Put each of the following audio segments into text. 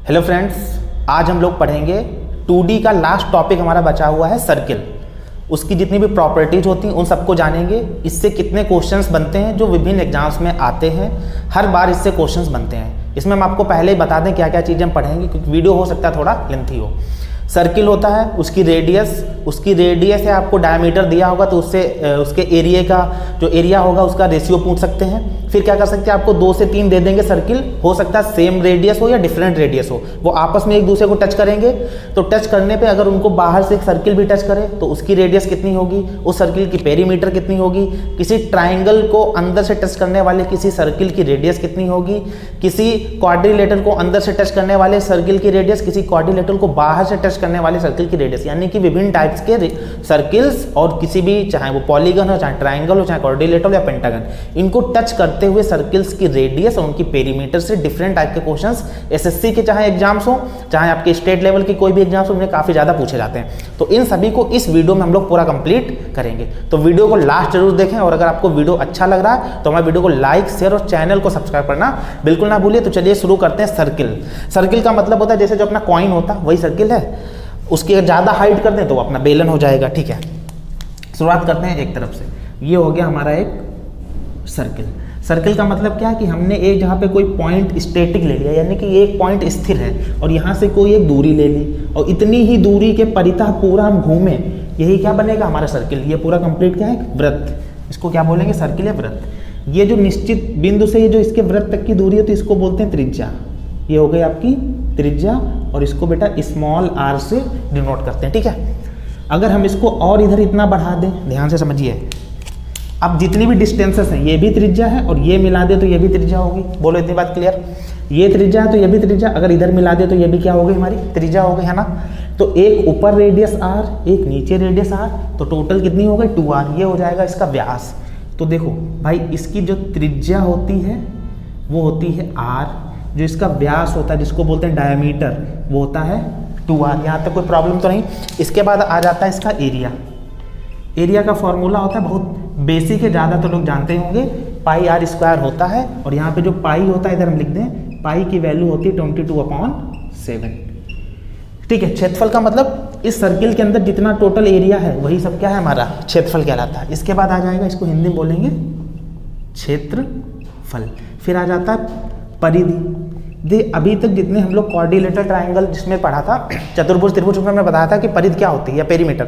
Hello friends, आज हम लोग पढ़ेंगे 2D का लास्ट टॉपिक हमारा बचा हुआ है सर्किल। उसकी जितनी भी प्रॉपर्टीज होती हैं उन सबको जानेंगे। इससे कितने क्वेश्चंस बनते हैं जो विभिन्न एग्जाम्स में आते हैं, हर बार इससे क्वेश्चंस बनते हैं। इसमें हम आपको पहले ही बता दें क्या क्या चीज़ें हम पढ़ेंगे, क्योंकि वीडियो हो सकता है थोड़ा लेंथी हो। सर्किल होता है, उसकी रेडियस है, आपको डायमीटर दिया होगा तो उससे उसके एरिया का जो एरिया होगा उसका रेशियो पूछ सकते हैं। फिर क्या कर सकते हैं, आपको 2 से 3 दे देंगे सर्किल, हो सकता है सेम रेडियस हो या डिफरेंट रेडियस हो, वो आपस में एक दूसरे को टच करेंगे। तो टच करने पे अगर उनको बाहर से एक सर्किल भी टच करे तो उसकी रेडियस कितनी होगी, उस सर्किल की पेरीमीटर कितनी होगी, किसी ट्राइंगल को अंदर से टच करने वाले किसी सर्किल की रेडियस कितनी होगी, किसी क्वाड्रिलेटरल को अंदर से टच करने वाले सर्किल की रेडियस, किसी क्वाड्रिलेटरल को बाहर से टच करने वाले सर्किल की रेडियस। यानी कि विभिन्न टाइप्स के सर्किल्स और किसी भी, चाहे वो पॉलीगन हो, चाहे ट्राइंगल हो, चाहे क्वाड्रिलेटरल या पेंटागन, इनको टच करते हुए सर्किल्स की रेडियस और उनकी पेरीमीटर से डिफरेंट टाइप के क्वेश्चंस एसएससी के चाहे एग्जाम्स हो, चाहे आपके स्टेट लेवल की कोई भी एग्जाम्स हो, उन्हें काफी ज्यादा पूछे जाते हैं। तो इन सभी को इस वीडियो में हम लोग पूरा कंप्लीट करेंगे। तो वीडियो को लास्ट जरूर देखें, और अगर आपको वीडियो अच्छा लग रहा है तो हमारे वीडियो को लाइक, शेयर और चैनल को सब्सक्राइब करना बिल्कुल ना भूलिए। तो चलिए शुरू करते हैं। सर्किल का मतलब होता है जैसे जो अपना कॉइन होता है वही सर्किल है। उसकी अगर ज़्यादा हाइट कर दें तो वो अपना बेलन हो जाएगा। ठीक है, शुरुआत करते हैं एक तरफ से। ये हो गया हमारा एक सर्किल। सर्किल का मतलब क्या है कि हमने एक जहाँ पे कोई पॉइंट स्टैटिक ले लिया, यानी कि एक पॉइंट स्थिर है और यहाँ से कोई एक दूरी ले ली और इतनी ही दूरी के परितः पूरा हम घूमें, यही क्या बनेगा हमारा सर्किल। ये पूरा कंप्लीट क्या है, वृत्त। इसको क्या बोलेंगे, सर्किल या वृत्त। ये जो निश्चित बिंदु से ये जो इसके वृत्त तक की दूरी है तो इसको बोलते हैं त्रिज्या। ये हो गई आपकी त्रिज्या, और इसको बेटा स्मॉल r से डिनोट करते हैं। ठीक है, अगर हम इसको और इधर इतना बढ़ा दें, ध्यान से समझिए, अब जितनी भी डिस्टेंसेस हैं ये भी त्रिज्या है और ये मिला दे तो ये भी त्रिज्या होगी। बोलो इतनी बात क्लियर। ये त्रिज्या है तो ये भी त्रिज्या, अगर इधर मिला दे तो ये भी क्या हो गई, हमारी त्रिज्या हो गई, है ना। तो एक ऊपर रेडियस r, एक नीचे रेडियस r, तो टोटल कितनी हो गई 2r। ये हो जाएगा इसका व्यास। तो देखो भाई, इसकी जो त्रिज्या होती है वो होती है r, जो इसका व्यास होता है जिसको बोलते हैं डायमीटर, वो होता है 2r। यहाँ तक कोई प्रॉब्लम तो नहीं। इसके बाद आ जाता है इसका एरिया। एरिया का फॉर्मूला होता है बहुत बेसिक है, ज़्यादा तो लोग जानते होंगे, पाई r स्क्वायर होता है। और यहाँ पे जो पाई होता है इधर हम लिख दें, पाई की वैल्यू होती है 22/7। ठीक है, क्षेत्रफल का मतलब इस सर्किल के अंदर जितना टोटल एरिया है वही सब क्या है, हमारा क्षेत्रफल कहलाता है। इसके बाद आ जाएगा, इसको हिंदी में बोलेंगे क्षेत्रफल। फिर आ जाता है परिधि। अभी तक जितने हम लोग क्वाड्रिलेटरल ट्रायंगल जिसमें पढ़ा था, चतुर्भुज त्रिभुज में मैं बताया था कि परिधि क्या होती है या पेरीमीटर,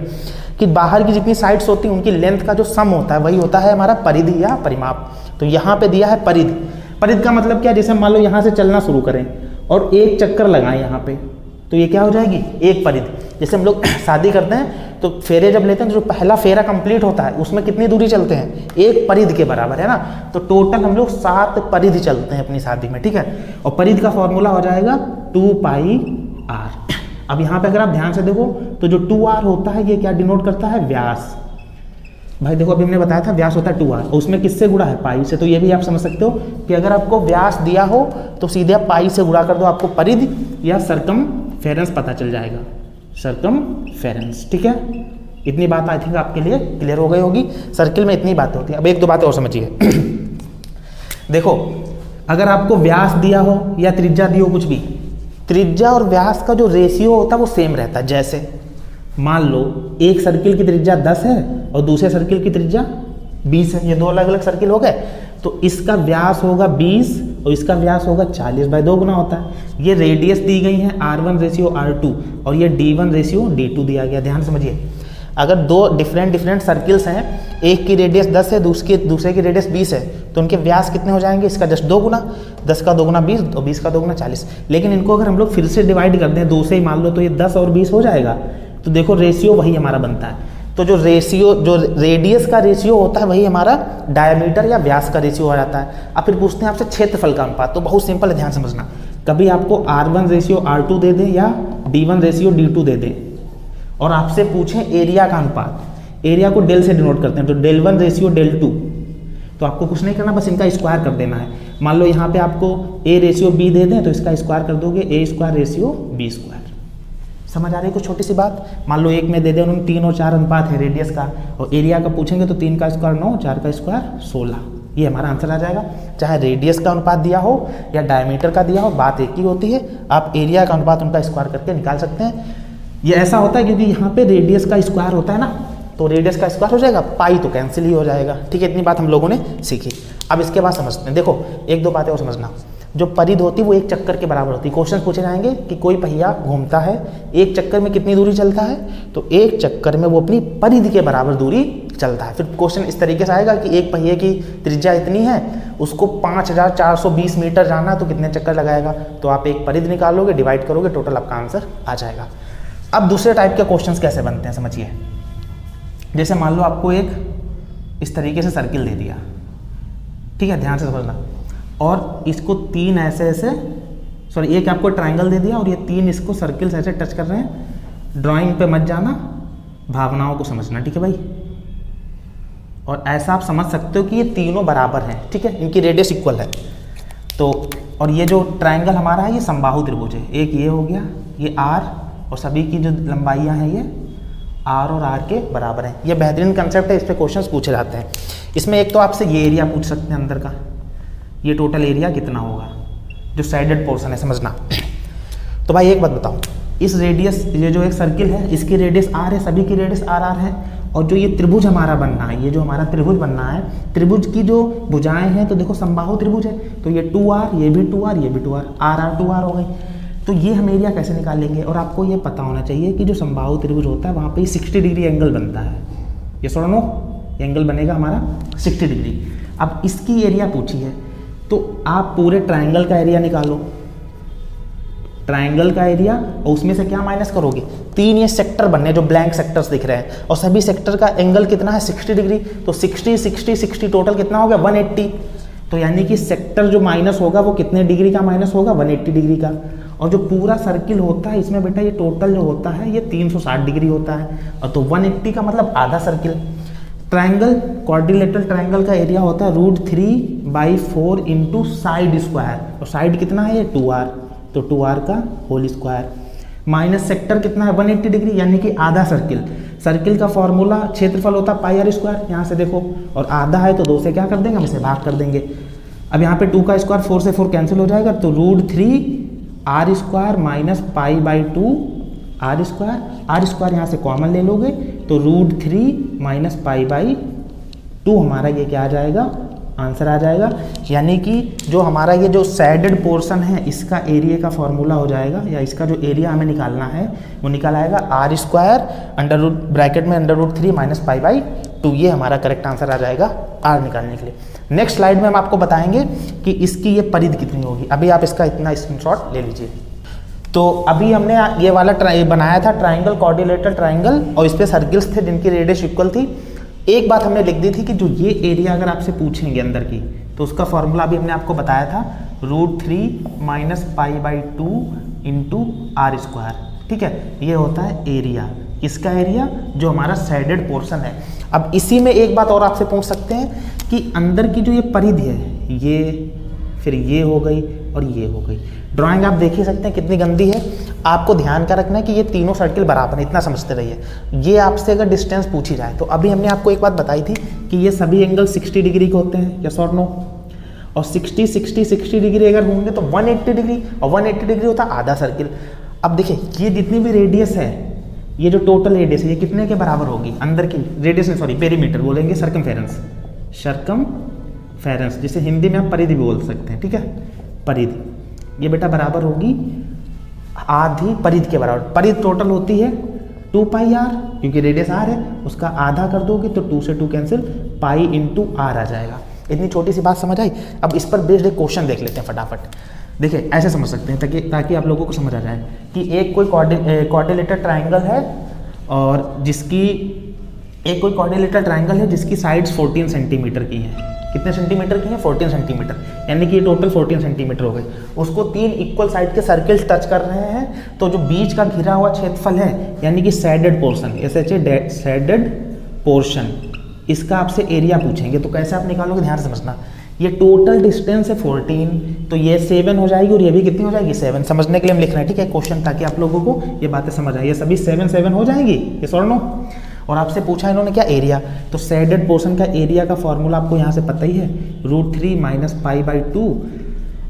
कि बाहर की जितनी साइड्स होती हैं उनकी लेंथ का जो सम होता है वही होता है हमारा परिधि या परिमाप। तो यहाँ पे दिया है परिधि। परिधि का मतलब क्या, जैसे मान लो यहाँ से चलना शुरू करें और एक चक्कर लगाएं यहाँ पे, तो ये क्या हो जाएगी, एक परिधि। जैसे हम लोग शादी करते हैं तो फेरे जब लेते हैं तो जो पहला फेरा कंप्लीट होता है उसमें कितनी दूरी चलते हैं, एक परिधि के बराबर, है ना। तो टोटल हम लोग 7 परिधि चलते हैं अपनी शादी में। ठीक है, और परिधि का फॉर्मूला हो जाएगा 2πr। अब यहाँ पे अगर आप ध्यान से देखो तो जो 2r होता है ये क्या डिनोट करता है, व्यास। भाई देखो, अभी हमने बताया था व्यास होता है 2r, और उसमें किससे गुणा है, पाई से। तो ये भी आप समझ सकते हो कि अगर आपको व्यास दिया हो तो सीधे आप पाई से गुणा कर दो, आपको परिधि या सरकमफेरेंस पता चल जाएगा, सरकमफेरेंस। ठीक है, इतनी बात आई थिंक आपके लिए क्लियर हो गई होगी। सर्किल में इतनी बातें होती हैं। अब एक दो बातें और समझिए। देखो, अगर आपको व्यास दिया हो या त्रिज्या दी हो, कुछ भी, त्रिज्या और व्यास का जो रेशियो होता है वो सेम रहता है। जैसे मान लो एक सर्किल की त्रिज्या 10 है और दूसरे सर्किल की त्रिज्या 20 है, ये दो अलग अलग सर्किल हो गए, तो इसका व्यास होगा 20 और इसका व्यास होगा 40, भाई 2 गुना होता है। ये रेडियस दी गई है r1 रेशियो r2 और ये d1 रेशियो d2 दिया गया। ध्यान समझिए, अगर दो डिफरेंट सर्किल्स हैं, एक की रेडियस 10 है, दूसरे की रेडियस 20 है, तो उनके व्यास कितने हो जाएंगे, इसका जस्ट 2 गुना, 10 का 2 गुना 20 और 20 का 2 गुना 40। लेकिन इनको अगर हम लोग फिर से डिवाइड कर दें 2 से ही मान लो, तो ये 10 और 20 हो जाएगा। तो देखो रेशियो वही हमारा बनता है। तो जो रेडियस का रेशियो होता है वही हमारा डायमीटर या व्यास का रेशियो हो जाता है। अब फिर पूछते हैं आपसे क्षेत्रफल का अनुपात, तो बहुत सिंपल है, ध्यान समझना। कभी आपको r1 रेशियो r2 दे दें या d1 रेशियो d2 दे दें और आपसे पूछें एरिया का अनुपात, एरिया को डेल से डिनोट करते हैं, तो del1 रेशियो del2, तो आपको कुछ नहीं करना, बस इनका स्क्वायर कर देना है। मान लो यहाँ पे आपको a रेशियो b दे दें तो इसका स्क्वायर कर दोगे, a square ratio b square. समझ आ रही है कुछ छोटी सी बात। मान लो एक में दे दें, उन्होंने 3 और 4 अनुपात है रेडियस का, और एरिया का पूछेंगे तो 3 का स्क्वायर 9, 4 का स्क्वायर 16। ये हमारा आंसर आ जाएगा। चाहे रेडियस का अनुपात दिया हो या डायमीटर का दिया हो, बात एक ही होती है, आप एरिया का अनुपात उनका स्क्वायर करके निकाल सकते हैं। ये ऐसा होता है क्योंकि यहाँ पे रेडियस का स्क्वायर होता है ना, तो रेडियस का स्क्वायर हो जाएगा, पाई तो कैंसिल ही हो जाएगा। ठीक है, इतनी बात हम लोगों ने सीखी। अब इसके बाद समझते हैं, देखो एक दो बातें और समझना। जो परिध होती है वो एक चक्कर के बराबर होती है। क्वेश्चन पूछे जाएंगे कि कोई पहिया घूमता है, एक चक्कर में कितनी दूरी चलता है, तो एक चक्कर में वो अपनी परिधि के बराबर दूरी चलता है। फिर क्वेश्चन इस तरीके से आएगा कि एक पहिए की त्रिज्या इतनी है, उसको 5420 मीटर जाना, तो कितने चक्कर लगाएगा, तो आप एक परिधि निकालोगे, डिवाइड करोगे, टोटल आपका आंसर आ जाएगा। अब दूसरे टाइप के क्वेश्चंस कैसे बनते हैं समझिए। जैसे मान लो आपको एक इस तरीके से सर्किल दे दिया, ठीक है, ध्यान से समझना, और इसको तीन एक आपको ट्रायंगल दे दिया और ये तीन इसको सर्किल्स ऐसे टच कर रहे हैं। ड्राइंग पे मत जाना, भावनाओं को समझना, ठीक है भाई। और ऐसा आप समझ सकते हो कि ये तीनों बराबर हैं, ठीक है, इनकी रेडियस इक्वल है। तो और ये जो ट्रायंगल हमारा है ये समबाहु त्रिभुज है, एक ये हो गया, ये आर, और सभी की जो लंबाइयाँ हैं ये आर और आर के बराबर हैं। ये बेहतरीन कंसेप्ट है, इस पर क्वेश्चंस पूछे जाते हैं। इसमें एक तो आपसे ये एरिया पूछ सकते हैं अंदर का, ये टोटल एरिया कितना होगा, जो साइडेड पोर्शन है, समझना। तो भाई एक बात बताओ, इस रेडियस, ये जो एक सर्किल है इसकी रेडियस आर है, सभी की रेडियस आर आर है, और जो ये त्रिभुज हमारा बनना है, ये जो हमारा त्रिभुज बनना है, त्रिभुज की जो भुजाएं हैं, तो देखो समबाहु त्रिभुज है, तो ये 2r, ये भी 2r, ये भी 2r, आर आर 2r हो गई। तो ये हम एरिया कैसे निकालेंगे, और आपको ये पता होना चाहिए कि जो समबाहु त्रिभुज होता है वहाँ पे 60 डिग्री एंगल बनता है। ये सुनो, एंगल बनेगा हमारा 60 डिग्री। अब इसकी एरिया पूछी है, तो आप पूरे ट्रायंगल का एरिया निकालो, ट्रायंगल का एरिया, और उसमें से क्या माइनस करोगे, तीन ये सेक्टर बनने जो ब्लैंक सेक्टर्स दिख रहे हैं, और सभी सेक्टर का एंगल कितना है 60 डिग्री, तो 60 60 60 टोटल कितना हो गया 180। तो यानी कि सेक्टर जो माइनस होगा वो कितने डिग्री का माइनस होगा, 180 डिग्री का। और जो पूरा सर्किल होता है इसमें बेटा ये टोटल जो होता है ये 360 डिग्री होता है, और तो 180 का मतलब आधा सर्किल। ट्रायंगल, क्वाड्रिलेटरल ट्रायंगल का एरिया होता है √3/4 इंटू साइड स्क्वायर, और साइड कितना है ये 2r, तो 2r का होल स्क्वायर, माइनस सेक्टर कितना है 180 डिग्री, यानी कि आधा सर्किल। सर्किल का फॉर्मूला क्षेत्रफल होता है πr², यहाँ से देखो, और आधा है तो 2 से क्या कर देंगे, हम इसे भाग कर देंगे। अब यहाँ पे 2 का स्क्वायर 4 से 4 कैंसिल हो जाएगा, तो √3r² माइनस π/2 r² यहाँ से कॉमन ले लोगे, तो √3 माइनस π/2 हमारा ये क्या आ जाएगा, आंसर आ जाएगा। यानी कि जो हमारा ये जो सैडेड पोर्शन है इसका एरिया का फॉर्मूला हो जाएगा, या इसका जो एरिया हमें निकालना है वो निकाल आएगा r² अंडर ब्रैकेट में √3 माइनस π/2। ये हमारा करेक्ट आंसर आ जाएगा r निकालने के लिए। नेक्स्ट स्लाइड में हम आपको बताएंगे कि इसकी ये परिधि कितनी होगी। अभी आप इसका इतना स्क्रीनशॉट ले लीजिए। तो अभी हमने ये वाला बनाया था ट्राइंगल, क्वाड्रिलेटरल ट्राइंगल, और इस पे सर्किल्स थे जिनकी रेडियस इक्वल थी। एक बात हमने लिख दी थी कि जो ये एरिया अगर आपसे पूछेंगे अंदर की, तो उसका फॉर्मूला अभी हमने आपको बताया था √3 माइनस π/2 इंटू r², ठीक है। ये होता है एरिया, इसका एरिया जो हमारा साइडेड पोर्शन है। अब इसी में एक बात और आपसे पूछ सकते हैं कि अंदर की जो ये परिधि है, ये फिर ये हो गई और ये हो गई। ड्राइंग आप देख ही सकते हैं कितनी गंदी है। आपको ध्यान का रखना है कि ये तीनों सर्किल बराबर है, इतना समझते रहिए। ये आपसे अगर डिस्टेंस पूछी जाए, तो अभी हमने आपको एक बात बताई थी कि ये सभी एंगल 60 डिग्री के होते हैं, यस और नो। और 60 60 60 डिग्री अगर होंगे तो 180 डिग्री, और 180 डिग्री होता है आधा सर्किल। अब देखिए ये जितनी भी रेडियस है, ये जो टोटल रेडियस है ये कितने के बराबर होगी, अंदर की रेडियस नहीं, सॉरी पेरीमीटर बोलेंगे, सरकमफेरेंस, जिसे हिंदी में आप परिधि भी बोल सकते हैं, ठीक है। परिधि ये बेटा बराबर होगी आधी परिधि के बराबर। परिधि टोटल होती है 2πr, क्योंकि रेडियस r है, उसका आधा कर दोगे तो 2 से 2 कैंसिल, π इंटू r आ जाएगा। इतनी छोटी सी बात समझ आई। अब इस पर बेस्ड एक क्वेश्चन देख लेते हैं फटाफट। देखिए ऐसे समझ सकते हैं ताकि आप लोगों को समझ आ जाए कि एक कोई क्वाड्रिलेटरल ट्राइंगल है, और जिसकी एक कोई क्वाड्रिलेटरल ट्राइंगल है जिसकी साइड्स 14 सेंटीमीटर की हैं। कितने सेंटीमीटर की है, 14 सेंटीमीटर, यानी कि ये टोटल 14 सेंटीमीटर हो गई। उसको 3 इक्वल साइड के सर्किल्स टच कर रहे हैं, तो जो बीच का घिरा हुआ क्षेत्रफल है, यानी कि सैडेड पोर्शन, सैडेड पोर्शन, इसका आपसे एरिया पूछेंगे। तो कैसे आप निकालोगे, ध्यान से समझना। ये टोटल डिस्टेंस है 14, तो ये 7 हो जाएगी, और ये भी कितनी हो जाएगी 7। समझने के लिए हम लिख रहे हैं, ठीक है, क्वेश्चन, ताकि आप लोगों को ये बातें समझ आए। ये सभी 7 7 हो जाएंगी, ये सॉल्व नो। और आपसे पूछा इन्होंने क्या, एरिया। तो शेडेड पोर्शन का एरिया का फॉर्मूला आपको यहाँ से पता ही है, √3 माइनस π/2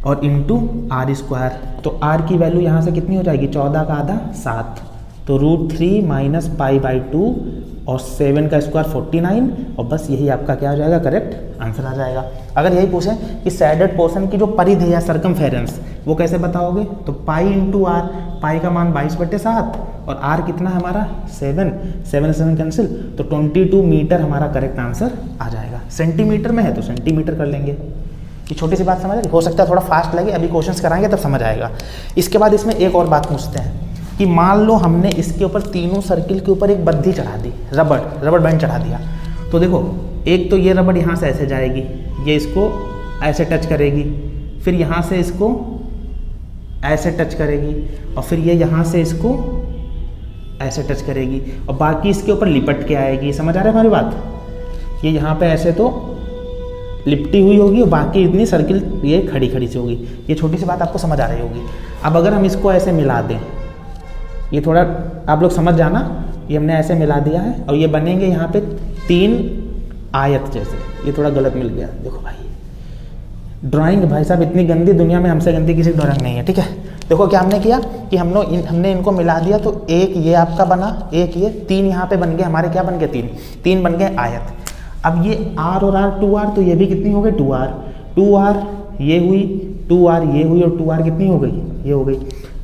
और इंटू r²। तो r की वैल्यू यहाँ से कितनी हो जाएगी, 14 का आधा 7, तो √3 माइनस π/2 और 7 का स्क्वायर 49, और बस यही आपका क्या हो जाएगा, करेक्ट आंसर आ जाएगा। अगर यही पूछें कि शेडेड पोर्शन की जो परिधि है सर्कमफेरेंस, वो कैसे बताओगे, तो पाई इंटू आर, पाई का मान 22/7 और आर कितना है हमारा 7, 7 कैंसिल, तो 22 मीटर हमारा करेक्ट आंसर आ जाएगा। सेंटीमीटर में है तो सेंटीमीटर कर लेंगे। ये छोटी सी बात समझ रही, हो सकता है थोड़ा फास्ट लगे, अभी क्वेश्चंस कराएंगे तब समझ आएगा। इसके बाद इसमें एक और बात पूछते हैं कि मान लो हमने इसके ऊपर तीनों सर्किल के ऊपर एक बद्धी चढ़ा दी, रबड़ बैंड चढ़ा दिया। तो देखो एक तो ये रबड़ यहाँ से ऐसे जाएगी, ये इसको ऐसे टच करेगी, फिर यहाँ से इसको ऐसे टच करेगी, और फिर ये यहाँ से इसको ऐसे टच करेगी, और बाकी इसके ऊपर लिपट के आएगी। समझ आ रहा है हमारी बात, ये यहाँ पे ऐसे तो लिपटी हुई होगी और बाकी इतनी सर्किल ये खड़ी सी होगी। ये छोटी सी बात आपको समझ आ रही होगी। अब अगर हम इसको ऐसे मिला दें, ये थोड़ा आप लोग समझ जाना, ये हमने ऐसे मिला दिया है और ये बनेंगे यहाँ पे 3 आयत जैसे। ये थोड़ा गलत मिल गया, देखो भाई ड्राइंग भाई साहब इतनी गंदी, दुनिया में हमसे गंदी किसी ड्राइंग नहीं है, ठीक है। देखो क्या हमने किया कि हमने इनको मिला दिया, तो एक ये आपका बना, एक ये, 3 यहाँ पे बन गए हमारे, क्या बन गए, 3 बन गए आयत। अब ये R और R 2R, तो ये भी कितनी हो गई 2R ये हुई, 2R ये हुई, और 2R कितनी हो गई, ये हो गई,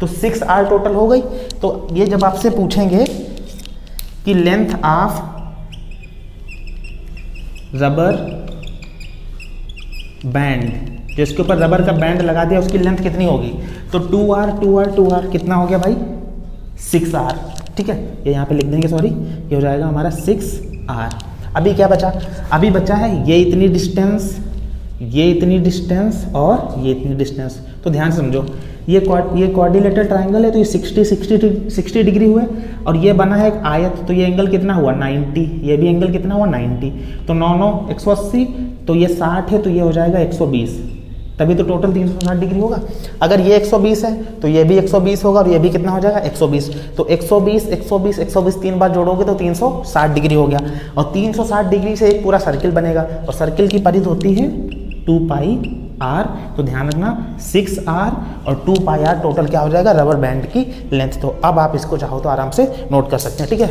तो 6R टोटल हो गई। तो ये जब आपसे पूछेंगे कि लेंथ ऑफ रबर बैंड, जो इसके ऊपर रबर का बैंड लगा दिया उसकी लेंथ कितनी होगी, तो 2R कितना हो गया भाई 6R, ठीक है। ये यहाँ पे लिख देंगे, सॉरी, ये हो जाएगा हमारा 6R। अभी क्या बचा, अभी बचा है ये इतनी डिस्टेंस, ये इतनी डिस्टेंस और ये इतनी डिस्टेंस। तो ध्यान से समझो, ये क्वाड्रिलेटरल ट्रायंगल है, तो ये 60 डिग्री हुए, और ये बना है एक आयत, तो ये एंगल कितना हुआ 90, ये भी एंगल कितना हुआ 90, तो 9 180, तो ये 60 है, तो ये हो जाएगा 120, तभी तो टोटल 360 डिग्री होगा। अगर ये 120 है तो ये भी 120 होगा, और ये भी कितना हो जाएगा 120, तो 120 3 बार जोड़ोगे तो 360 डिग्री हो गया, और 360 डिग्री से एक पूरा सर्किल बनेगा, और सर्किल की परिधि होती है 2πr। तो ध्यान रखना 6R और 2πr टोटल क्या हो जाएगा, रबर बैंड की लेंथ। तो अब आप इसको चाहो तो आराम से नोट कर सकते हैं, ठीक है।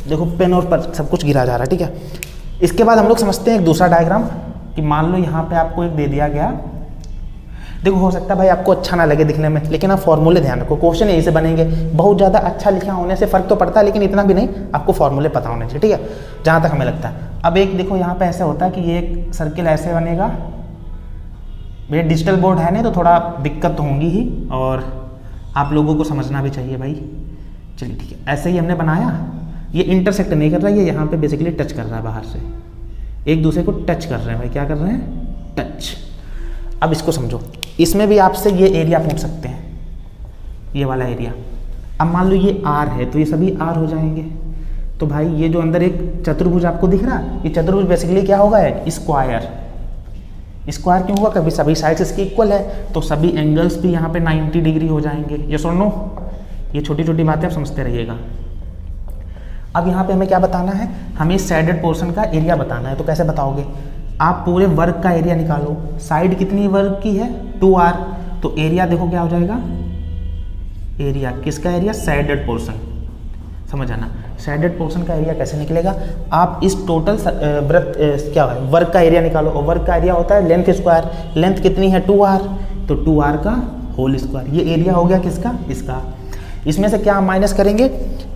देखो पेन और पर सब कुछ गिरा जा रहा है, ठीक है। इसके बाद हम लोग समझते हैं एक दूसरा डायग्राम, कि मान लो यहाँ पे आपको एक दे दिया गया, देखो हो सकता है भाई आपको अच्छा ना लगे दिखने में, लेकिन आप फॉर्मूले ध्यान रखो, क्वेश्चन यही से बनेंगे। बहुत ज़्यादा अच्छा लिखा होने से फ़र्क तो पड़ता है, लेकिन इतना भी नहीं, आपको फॉर्मूले पता होने चाहिए, ठीक है, जहाँ तक हमें लगता है। अब एक देखो यहाँ पे ऐसे होता है कि ये एक सर्किल ऐसे बनेगा, भैया डिजिटल बोर्ड है नहीं तो थोड़ा दिक्कत तो होंगी ही, और आप लोगों को समझना भी चाहिए भाई। चलिए ठीक है, ऐसे ही हमने बनाया, ये इंटरसेक्ट नहीं कर रहा है, ये यहाँ पे बेसिकली टच कर रहा है, बाहर से एक दूसरे को टच कर रहे हैं भाई, क्या कर रहे हैं, टच। अब इसको समझो, इसमें भी आपसे ये एरिया पूछ सकते हैं, ये वाला एरिया। अब मान लो ये R है, तो ये सभी R हो जाएंगे। तो भाई ये जो अंदर एक चतुर्भुज आपको दिख रहा है, ये चतुर्भुज बेसिकली क्या होगा, है स्क्वायर। स्क्वायर क्यों होगा, कभी सभी साइड्स इसके इक्वल है, तो सभी एंगल्स भी यहाँ पे 90 डिग्री हो जाएंगे। ये सुन लो, ये छोटी छोटी बातें आप समझते रहिएगा। अब यहाँ पे हमें क्या बताना है, हमें शेडेड पोर्शन का एरिया बताना है। तो कैसे बताओगे, आप पूरे वर्ग का एरिया निकालो, साइड कितनी वर्ग की है 2R, तो एरिया देखो क्या हो जाएगा, एरिया किसका एरिया, शेडेड पोर्शन। समझ आना, शेडेड पोर्शन का एरिया कैसे निकलेगा, आप इस टोटल क्या है वर्ग का एरिया निकालो, और वर्ग का एरिया होता है लेंथ स्क्वायर। लेंथ कितनी है 2R, तो 2R का होल स्क्वायर। ये एरिया हो गया किसका, इसका। इसमें से क्या हम माइनस करेंगे,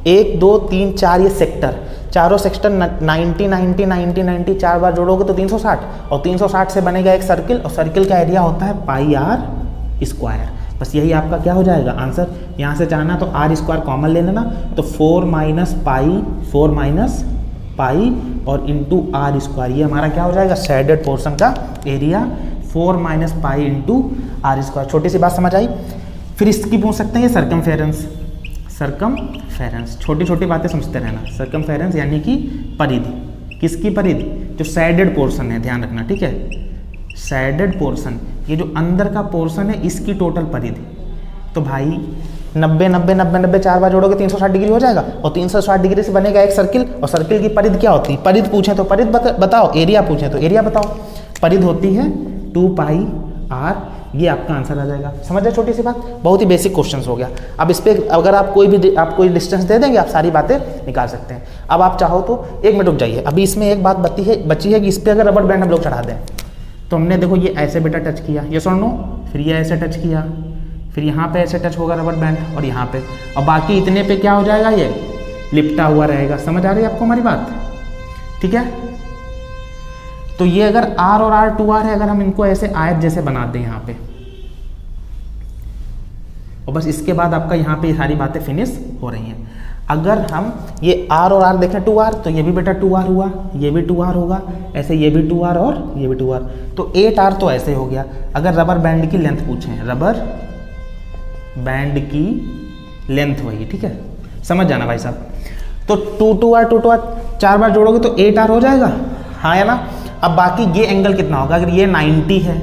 1 2 3 4 ये सेक्टर, चारों सेक्टर 90 90 90 90 4 बार जोड़ोगे तो 360, और 360 से बनेगा एक सर्किल, और सर्किल का एरिया होता है πr स्क्वायर। बस यही आपका क्या हो जाएगा आंसर। यहाँ से चाहना तो R स्क्वायर कॉमन ले लेना, तो 4 माइनस पाई और इंटू R स्क्वायर, ये हमारा क्या हो जाएगा, शेडेड पोर्शन का area 4 minus pi into R square. छोटी सी बात समझ आई। फिर इसकी पूछ सकते हैं सरकमफेरेंस। सरकमफेरेंस, छोटी छोटी बातें समझते रहना। सरकमफेरेंस यानी कि परिधि, किसकी परिधि, जो शेडेड पोर्शन है, ध्यान रखना, ठीक है। शेडेड पोर्शन, ये जो अंदर का पोर्शन है, इसकी टोटल परिधि। तो भाई 90 90 90 90 4 बार जोड़ोगे 360 डिग्री हो जाएगा, और 360 डिग्री से बनेगा एक सर्किल, और सर्किल की परिधि क्या होती है, परिधि पूछें तो परिधि बताओ, एरिया पूछें तो एरिया बताओ। परिधि होती है 2 पाई r, ये आपका आंसर आ जाएगा। समझ जाए, छोटी सी बात, बहुत ही बेसिक क्वेश्चन हो गया। अब इस पर अगर आप कोई डिस्टेंस दे देंगे, आप सारी बातें निकाल सकते हैं। अब आप चाहो तो 1 मिनट रुक जाइए, अभी इसमें एक बात बची है कि इस पर अगर रबर बैंड हम लोग चढ़ा दें, तो हमने देखो ये ऐसे बेटा टच किया, ये सुन लो, फिर ये ऐसे टच किया, फिर यहाँ पे ऐसे टच होगा रबर बैंड, और यहाँ पे, और बाकी इतने पे क्या हो जाएगा, ये लिपटा हुआ रहेगा। समझ आ रही है आपको हमारी बात? ठीक है, तो ये अगर R और R 2R है, अगर हम इनको ऐसे आयत जैसे बना दें यहाँ पे, और बस इसके बाद आपका यहाँ पे ये सारी बातें फिनिश हो रही हैं। अगर हम ये R और R देखें 2R, तो ये भी बेटा 2R हुआ, ये भी 2R होगा, ऐसे ये भी 2R और ये भी 2R, तो 8R तो ऐसे हो गया। अगर रबर बैंड की लेंथ पूछें, रबर बैंड की लेंथ वही, ठीक है, समझ जाना भाई साहब। तो 2R 4 बार जोड़ोगे तो 8R हो जाएगा, हाँ या ना। अब बाकी ये एंगल कितना होगा, अगर ये 90 है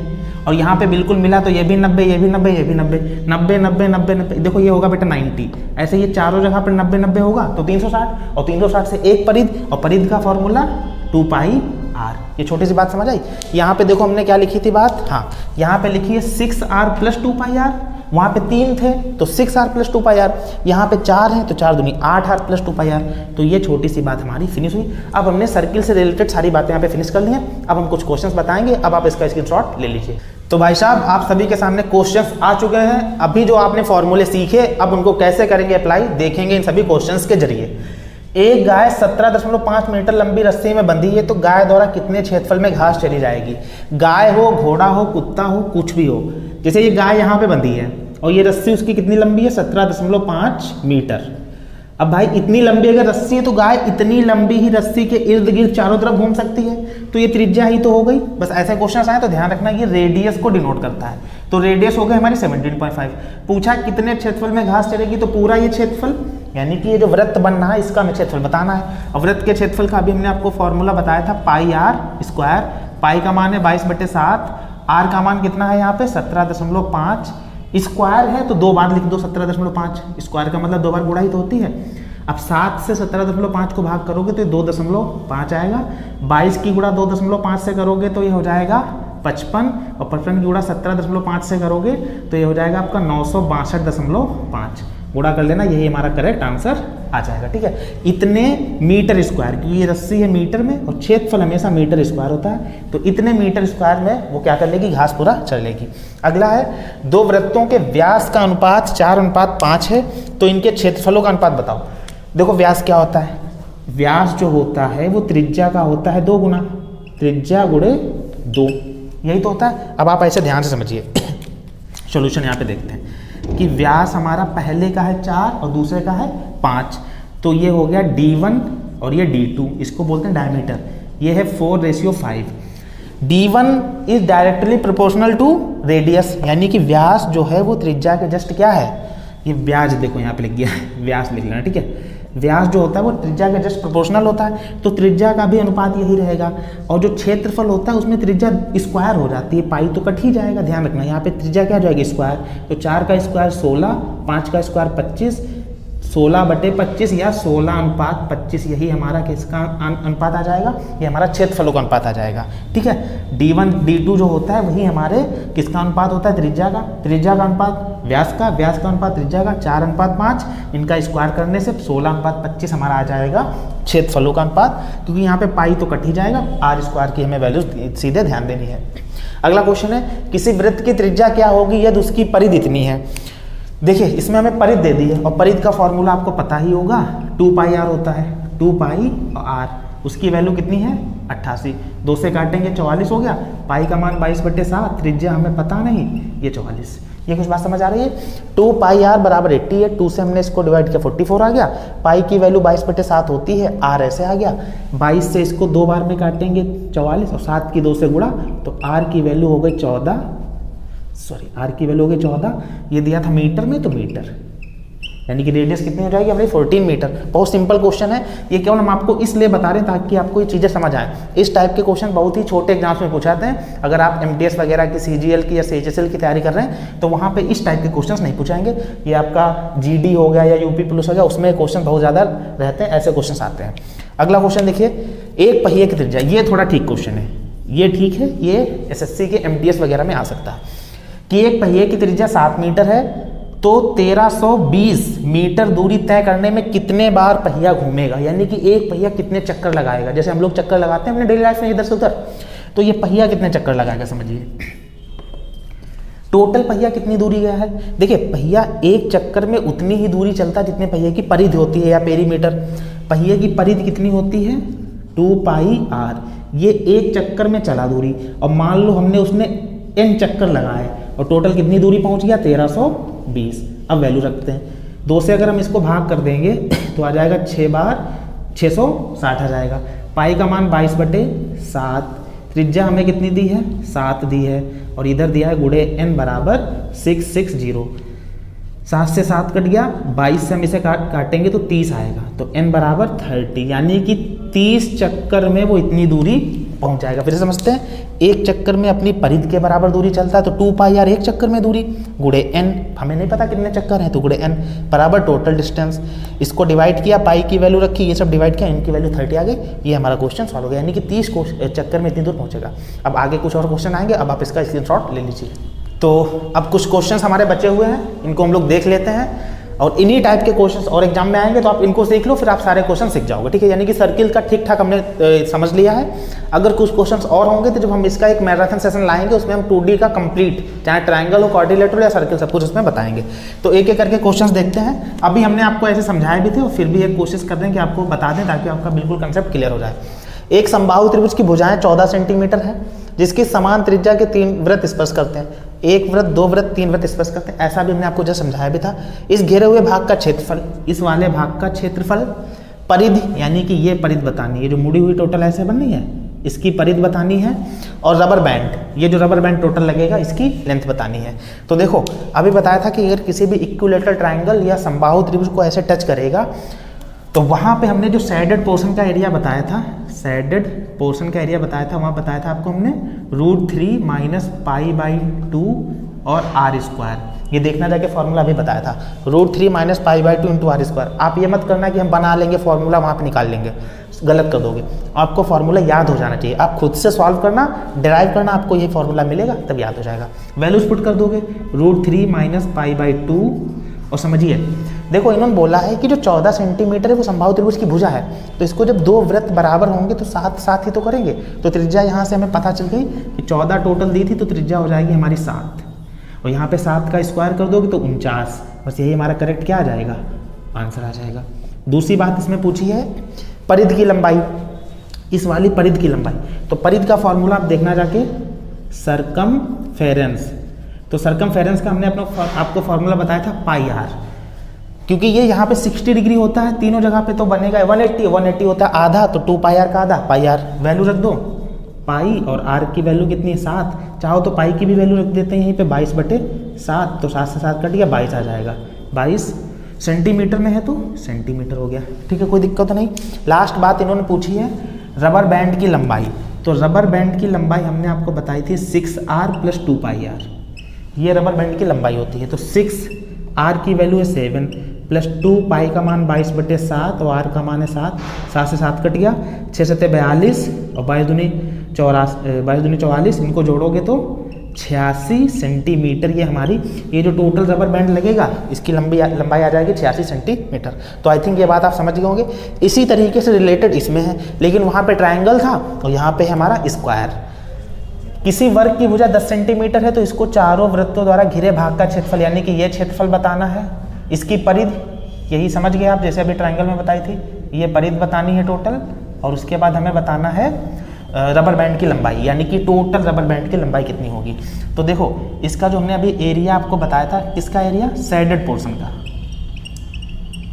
और यहाँ पे बिल्कुल मिला तो ये भी 90, ये भी 90, ये भी 90, 90 90 90 90, देखो ये होगा बेटा 90, ऐसे ये चारों जगह पर 90 90 होगा तो 360, और 360 से एक परिधि, और परिधि का फॉर्मूला 2 पाई r। ये छोटी सी बात समझ आई। यहाँ पे देखो हमने क्या लिखी थी बात, हाँ यहाँ पे लिखी है 6r प्लस 2 पाई r, वहाँ पे 3 थे तो 6r प्लस 2 पाई r, यहाँ पे 4 हैं तो 4 दूनी 8r प्लस 2 पाई r। तो ये छोटी सी बात हमारी फिनिश हुई। अब हमने सर्किल से रिलेटेड सारी बातें यहाँ पे फिनिश कर ली हैं। अब हम कुछ क्वेश्चंस बताएंगे, अब आप इसका स्क्रीनशॉट ले लीजिए। तो भाई साहब आप सभी के सामने क्वेश्चंस आ चुके हैं। अभी जो आपने फॉर्मूले सीखे, अब उनको कैसे करेंगे अप्लाई, देखेंगे इन सभी क्वेश्चंस के जरिए। एक गाय 17.5 मीटर लंबी रस्सी में बंधी है, तो गाय द्वारा कितने क्षेत्रफल में घास चरी जाएगी। गाय हो, घोड़ा हो, कुत्ता हो, कुछ भी हो, जैसे ये गाय यहाँ पे बंधी है और ये रस्सी उसकी कितनी लंबी है, 17.5 मीटर। अब भाई इतनी लंबी अगर रस्सी है तो गाय इतनी लंबी ही रस्सी के इर्द गिर्द चारों तरफ घूम सकती है, तो ये त्रिज्या ही तो हो गई। बस ऐसे क्वेश्चन आए तो ध्यान रखना ये रेडियस को डिनोट करता है। तो रेडियस हो गई हमारी 17.5। पूछा कितने क्षेत्रफल में घास चरेगी, तो पूरा ये क्षेत्रफल, यानी कि ये जो वृत्त बन रहा है इसका हमें क्षेत्रफल बताना है। और वृत्त के क्षेत्रफल का अभी हमने आपको फॉर्मूला बताया था पाई r स्क्वायर। पाई का मान है 22/7, r का मान कितना है यहाँ पे 17.5, स्क्वायर है तो 2 बार लिख दो 17.5, स्क्वायर का मतलब 2 बार गुणा ही तो होती है। अब 7 से 17.5 को भाग करोगे तो ये 2.5 आएगा, 22 की गुणा 2.5 से करोगे तो ये हो जाएगा 55, और 55 की गुणा 17.5 से करोगे तो ये हो जाएगा आपका 962.5। गुणा कर लेना, यही हमारा करेक्ट आंसर आ जाएगा। ठीक है, इतने मीटर स्क्वायर, क्योंकि ये रस्सी है मीटर में और क्षेत्रफल हमेशा मीटर स्क्वायर होता है, तो इतने मीटर स्क्वायर में वो क्या कर लेगी, घास पूरा चल लेगी। अगला है 2 वृत्तों के व्यास का अनुपात 4:5 है, तो इनके क्षेत्रफलों का अनुपात बताओ। देखो व्यास क्या होता है, व्यास जो होता है वो त्रिज्या का होता है 2 गुना, त्रिज्या गुणे 2, यही तो होता है। अब आप ऐसे ध्यान से समझिए, सॉल्यूशन यहाँ पे देखते हैं कि व्यास हमारा पहले का है 4 और दूसरे का है 5, तो ये हो गया D1 और ये D2, इसको बोलते हैं डायमीटर। ये है 4:5। D1 is directly proportional to radius, यानी कि व्यास जो है वो त्रिज्या के जस्ट क्या है, ये व्यास देखो यहाँ पे लिख गया है, व्यास लिख लेना। ठीक है, व्यास जो होता है वो त्रिज्या के जस्ट प्रोपोर्शनल होता है, तो त्रिज्या का भी अनुपात यही रहेगा। और जो क्षेत्रफल होता है उसमें त्रिज्या स्क्वायर हो जाती है, पाई तो कट ही जाएगा। ध्यान रखना यहाँ पे त्रिज्या क्या जाएगी, स्क्वायर। तो 4 का स्क्वायर 16, 5 का स्क्वायर 25, 16/25 या 16:25, यही हमारा किसका अनुपात आ जाएगा, ये हमारा क्षेत्रफलों का अनुपात आ जाएगा। ठीक है, D1 D2 जो होता है वही हमारे किसका अनुपात होता है, त्रिज्या का। त्रिज्या का अनुपात व्यास का, व्यास का अनुपात त्रिज्या का, 4:5, इनका स्क्वायर करने से 16:25 हमारा आ जाएगा क्षेत्रफलों का अनुपात, क्योंकि यहाँ पे पाई तो कट ही जाएगा, आर स्क्वायर की हमें वैल्यू सीधे ध्यान देनी है। अगला क्वेश्चन है, किसी वृत्त की त्रिज्या क्या होगी यदि उसकी परिधि इतनी है। देखिए इसमें हमें परिधि दे दी है और परिधि का फॉर्मूला आपको पता ही होगा, 2 पाई r होता है, 2 पाई r, उसकी वैल्यू कितनी है 88, 2 से काटेंगे 44 हो गया, पाई का मान 22/7, त्रिज्या हमें पता नहीं, ये 44। ये कुछ बात समझ आ रही है। 2 पाई r बराबर 80 है, 2 से हमने इसको डिवाइड किया 44 आ गया, पाई की वैल्यू 22/7 होती है, r ऐसे आ गया, 22 से इसको 2 बार में काटेंगे 44 और 7 की 2 से गुणा, तो r की वैल्यू हो गई 14, r की वैल्यू हो गई 14। ये दिया था मीटर में तो मीटर, यानी कि रेडियस कितनी हो जाएगी हमारी 14 मीटर। बहुत सिंपल क्वेश्चन है, ये केवल हम आपको इसलिए बता रहे हैं ताकि आपको ये चीज़ें समझ आए। इस टाइप के क्वेश्चन बहुत ही छोटे एग्जाम्स में पूछाते हैं। अगर आप MTS वगैरह की, CGL की या CHSL की तैयारी कर रहे हैं तो वहाँ पे इस टाइप के क्वेश्चन नहीं पूछाएंगे। ये आपका GD हो गया या UP पुलिस हो गया, उसमें क्वेश्चन बहुत ज़्यादा रहते हैं, ऐसे क्वेश्चन आते हैं। अगला क्वेश्चन देखिए, एक पहिए की त्रिज्या, ये थोड़ा ठीक क्वेश्चन है, ये ठीक है, ये SSC के MTS वगैरह में आ सकता है कि एक पहिए की त्रिज्या 7 मीटर है तो 1320 मीटर दूरी तय करने में कितने बार पहिया घूमेगा, यानी कि एक पहिया कितने चक्कर लगाएगा। जैसे हम लोग चक्कर लगाते हैं अपने डेली लाइफ में इधर से उधर, तो ये पहिया कितने चक्कर लगाएगा समझिए। टोटल पहिया कितनी दूरी गया है, देखिए पहिया एक चक्कर में उतनी ही दूरी चलता है जितने पहिए की परिधि होती है या पेरीमीटर। पहिए की परिधि कितनी होती है 2πr, ये एक चक्कर में चला दूरी, और मान लो हमने उसमें n चक्कर लगाए और टोटल कितनी दूरी पहुंच गया 1320। अब वैल्यू रखते हैं, 2 से अगर हम इसको भाग कर देंगे तो आ जाएगा 6 बार 660 आ जाएगा। पाई का मान 22/7, त्रिज्या हमें कितनी दी है 7 दी है, और इधर दिया है गुणे n बराबर 660। 7 से 7 कट गया, 22 से हम इसे काटेंगे तो 30 आएगा, तो n बराबर 30, यानी कि 30 चक्कर में वो इतनी दूरी पहुंच जाएगा। फिर से समझते हैं, एक चक्कर में अपनी परिधि के बराबर दूरी चलता है तो 2πr एक चक्कर में दूरी गुणे n, हमें नहीं पता कितने चक्कर हैं तो गुणे n बराबर टोटल डिस्टेंस। इसको डिवाइड किया, पाई की वैल्यू रखी, ये सब डिवाइड किया, n की वैल्यू 30 आ गई, ये हमारा क्वेश्चन सॉल्व हो गया, यानी कि 30 चक्कर में इतनी दूर पहुंचेगा। अब आगे कुछ और क्वेश्चन आएंगे, अब आप इसका स्क्रीनशॉट ले लीजिए। तो अब कुछ क्वेश्चंस हमारे बचे हुए हैं, इनको हम लोग देख लेते हैं, और इन्हीं टाइप के क्वेश्चंस और एग्जाम में आएंगे तो आप इनको सीख लो, फिर आप सारे क्वेश्चन सीख जाओगे, ठीक है। यानी कि सर्किल का ठीक ठाक हमने समझ लिया है। अगर कुछ क्वेश्चंस और होंगे तो जब हम इसका एक मैराथन सेशन लाएंगे उसमें हम 2D का कंप्लीट, चाहे ट्रायंगल हो, क्वाड्रिलेटरल या सर्किल, सब कुछ उसमें बताएंगे। तो एक एक करके क्वेश्चंस देखते हैं। अभी हमने आपको ऐसे समझाए भी थे और फिर भी एक कोशिश कर रहे हैं कि आपको बता दें ताकि आपका बिल्कुल कंसेप्ट क्लियर हो जाए। एक समबाहु त्रिभुज की भुजाएं 14 सेंटीमीटर है, जिसकी समान त्रिज्या के 3 वृत्त स्पर्श करते हैं, एक वृत्त, 2 वृत्त, 3 वृत्त स्पर्श करते हैं, ऐसा भी हमने आपको जस्ट समझाया भी था। इस घेरे हुए भाग का क्षेत्रफल, इस वाले भाग का क्षेत्रफल, परिधि यानी कि ये परिधि बतानी है, जो मुड़ी हुई टोटल ऐसे बननी है इसकी परिधि बतानी है, और रबर बैंड, ये जो रबर बैंड टोटल लगेगा इसकी लेंथ बतानी है। तो देखो अभी बताया था कि अगर किसी भी इक्विलेटरल ट्रायंगल या समबाहु त्रिभुज को ऐसे टच करेगा तो वहाँ पे हमने जो सैडेड पोर्शन का एरिया बताया था, सैडेड पोर्शन का एरिया बताया था, वहाँ बताया था आपको हमने √3 - π/2 और r²। ये देखना जाके फॉर्मूला अभी बताया था, √3 - π/2 × r²। आप ये मत करना कि हम बना लेंगे फॉर्मूला वहाँ पे निकाल लेंगे, गलत कर दोगे। आपको फॉर्मूला याद हो जाना चाहिए, आप खुद से सॉल्व करना, डिराइव करना, आपको ये फॉर्मूला मिलेगा तब याद हो जाएगा। वैल्यूज पुट कर दोगे, √3 - π/2, और समझिए देखो इन्होंने बोला है कि जो 14 सेंटीमीटर है वो समबाहु त्रिभुज की भुजा है, तो इसको जब 2 वृत्त बराबर होंगे तो साथ साथ ही तो करेंगे, तो त्रिज्या यहाँ से हमें पता चल गई कि 14 टोटल दी थी तो त्रिज्या हो जाएगी हमारी 7, और यहाँ पे 7 का स्क्वायर कर दोगे तो 49, बस यही हमारा करेक्ट क्या आ जाएगा, आंसर आ जाएगा। दूसरी बात इसमें पूछी है परिधि की लंबाई, इस वाली परिधि की लंबाई, तो परिधि का फॉर्मूला आप देखना जाके सरकमफेरेंस, तो सरकमफेरेंस का हमने आपको फॉर्मूला बताया था πr, क्योंकि ये यहाँ पे 60 डिग्री होता है तीनों जगह पे, तो बनेगा 180 होता है आधा, तो 2πr का आधा πr, वैल्यू रख दो, पाई और r की वैल्यू कितनी है 7, चाहो तो पाई की भी वैल्यू रख देते हैं यहीं पे 22/7, तो 7 से 7 कट गया 22 आ जाएगा, 22 सेंटीमीटर में है तो सेंटीमीटर हो गया, ठीक है, कोई दिक्कत नहीं। लास्ट बात इन्होंने पूछी है रबर बैंड की लंबाई, तो रबर बैंड की लंबाई हमने आपको बताई थी 6r + 2πr, ये रबर बैंड की लंबाई होती है। तो 6r की वैल्यू है 7 + 2 पाई का मान 22/7 और r का मान है 7, 7 से 7 कट गया, 6 से 42 और 22 दूनी 44, इनको जोड़ोगे तो 86 सेंटीमीटर ये हमारी, ये जो टोटल रबर बैंड लगेगा इसकी लंबाई आ जाएगी 86 सेंटीमीटर। तो आई थिंक ये बात आप समझ गए होंगे। इसी तरीके से रिलेटेड इसमें है, लेकिन वहाँ पे ट्रायंगल था और यहाँ पे है हमारा स्क्वायर। किसी वर्ग की भुजा 10 सेंटीमीटर है तो इसको चारों वृत्तों द्वारा घिरे भाग का क्षेत्रफल, यानी कि ये क्षेत्रफल बताना है, इसकी परिधि यही समझ गए आप, जैसे अभी ट्रायंगल में बताई थी, ये परिधि बतानी है टोटल, और उसके बाद हमें बताना है रबर बैंड की लंबाई, यानी कि टोटल रबर बैंड की लंबाई कितनी होगी। तो देखो इसका जो हमने अभी एरिया आपको बताया था, इसका एरिया सैडेड पोर्शन का,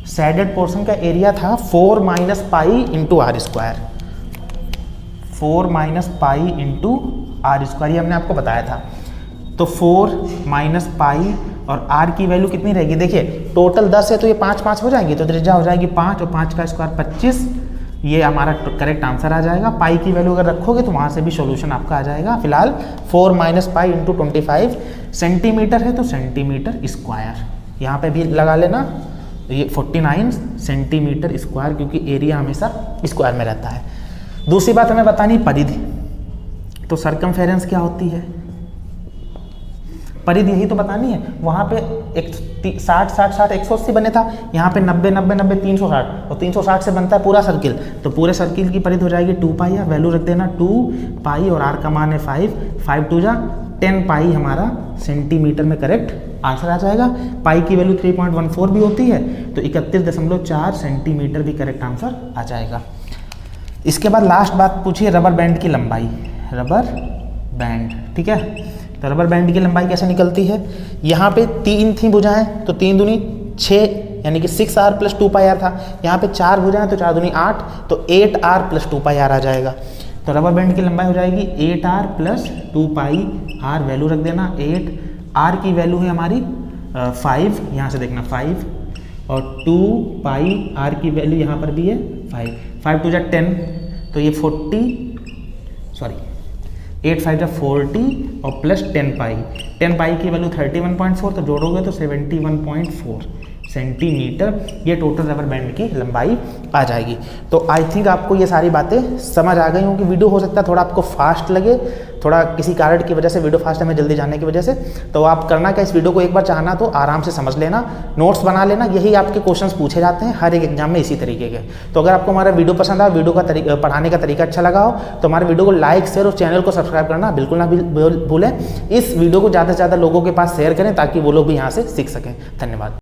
सैडेड पोर्शन का एरिया था 4 - π × r², 4 - π × r², ये हमने आपको बताया था। तो 4 - π और r की वैल्यू कितनी रहेगी, देखिए टोटल 10 है तो ये 5 5 हो जाएंगी, तो त्रिज्या हो जाएगी 5 और 5 का स्क्वायर 25, ये हमारा करेक्ट आंसर आ जाएगा। पाई की वैल्यू अगर रखोगे तो वहाँ से भी सॉल्यूशन आपका आ जाएगा। फिलहाल 4 - पाई × 25 सेंटीमीटर है तो सेंटीमीटर स्क्वायर, यहाँ पे भी लगा लेना, ये 49 सेंटीमीटर स्क्वायर, क्योंकि एरिया हमेशा स्क्वायर में रहता है। दूसरी बात हमें बतानी परिधि, तो सरकमफेरेंस क्या होती है, परिधि यही तो बतानी है। वहाँ पे 60 60 60 180 बने था, यहाँ पे 90 90 90 360, और 360 से बनता है पूरा सर्किल, तो पूरे सर्किल की परिधि हो जाएगी 2 पाई, वैल्यू रख देना 2 पाई और r का मान है 5, 5 2 जा 10 पाई हमारा सेंटीमीटर में करेक्ट आंसर आ जाएगा। पाई की वैल्यू 3.14 भी होती है, तो 31.4 सेंटीमीटर भी करेक्ट आंसर आ जाएगा। इसके बाद लास्ट बात पूछिए रबर बैंड की लंबाई, रबर बैंड, ठीक है। तो रबर बैंड की लंबाई कैसे निकलती है, यहाँ पे 3 थी भुजाएं, तो 3 दूनी 6 यानी कि 6r + 2 पाई r था, यहाँ पे 4 भुजाएं तो 4 दूनी 8, तो 8r + 2 पाई r आ जाएगा। तो रबर बैंड की लंबाई हो जाएगी 8r + 2 पाई r, वैल्यू रख देना 8, r की वैल्यू है हमारी 5, यहाँ से देखना 5, और 2 पाई r की वैल्यू यहाँ पर भी है 5, 5 2 जा 10, तो ये 8 5 जा 40 और प्लस 10 पाई, 10 पाई की वैल्यू 31.4, तो जोड़ोगे तो 71.4 सेंटीमीटर, ये टोटल रबर बैंड की लंबाई आ जाएगी। तो आई थिंक आपको ये सारी बातें समझ आ गई होंगी। वीडियो हो सकता है थोड़ा आपको फास्ट लगे, थोड़ा किसी कारण की वजह से वीडियो फास्ट है, मैं जल्दी जाने की वजह से, तो आप करना क्या, इस वीडियो को एक बार चाहना तो आराम से समझ लेना, नोट्स बना लेना, यही आपके क्वेश्चंस पूछे जाते हैं हर एक एग्जाम में इसी तरीके के। तो अगर आपको हमारा वीडियो पसंद आया, वीडियो का पढ़ाने का तरीका अच्छा लगा हो, तो हमारे वीडियो को लाइक शेयर और चैनल को सब्सक्राइब करना बिल्कुल ना भूलें। इस वीडियो को ज़्यादा से ज़्यादा लोगों के पास शेयर करें ताकि वो लोग भी यहाँ से सीख सकें। धन्यवाद।